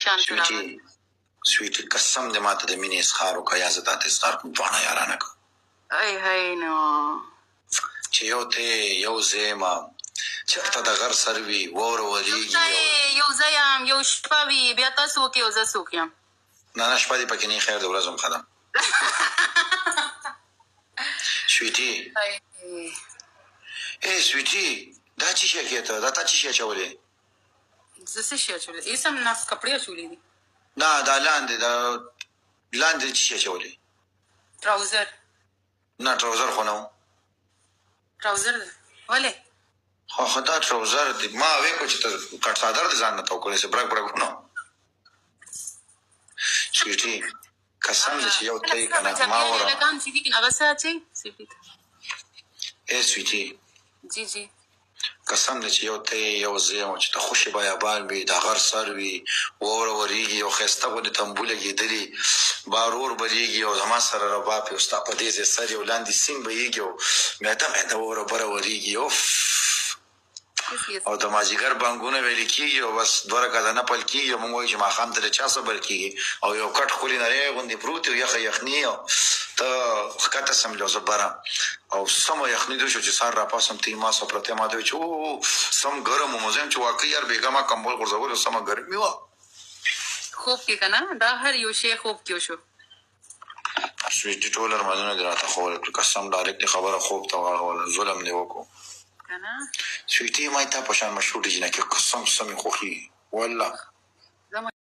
سویټي سویټي قسم دې ماته د مینې اظهار وکړه یا زه تاته اظهار کوم دواړه یارانه کړه هی نو چې یو ته یو زه یم چېرته د غر سر وي واوره ورېږي یو زه یم یو شپه وي بیا ته څوک یې او زه څوک یم نه شپه دې پکې نه خیر د ورځ هم ښه ده سویټي سویټي دا څه شی کېته دا تا څه شی اچولې زه څه شی اچولی ایس هم نه کپړې اچولي دي نه دا لاندې لاندې څه شی اچولې ټراوزر نه ټراوزر خو نه و ټراوزر ده ولې خو دا ټراوزر دی ما وې کو چې ته کټ څادر دې ځان نه تو کولې چې برګ برګ نو سویټي قسم دې چې یو ته یې کنه ما وره لګام چې دي هغه څه اچي سویټي سویټي جی جی قسم دې چې یو ته یو زه یم چې ته خوشي بیابان وي د غر سر وي واوره ورېږي یو ښایسته غوندې تنبو لګېدلي بارور بهېږي او زما سره رباب وي او ستا په دې ځای سر یو لاندې سیند بهېږي او معده معده واوره بره ورېږي اوف او د مازدیګر بانګونه ویلې کېږي او بس دوه رکعته نفل کېږي او موږ وایو چې ماښام ته د چا صبر کېږي او یو کټ ښکلې نری غوندې پروت وي یخه یخني او ته ښکته سملې او زه بره او سمه یخني دوی شو چې سهار راپاسم ته یې ما سو پرته ما ته وایي چې او سم ګرم وم زه یم چې واقعي یار بېګا ما کمبل غورځولو سمه ګرمي وه خوب کې که نه دا هر یو شی خوب کې وشو سویټي ټول ارمانونه دې راته ښوول کړل قسم ډایرکټ خبره خوب ته واړوله ظلم دې وکړو که نه سویټي ما تا په شان مشهور ډیجنه کې قسم سمې خوښي والله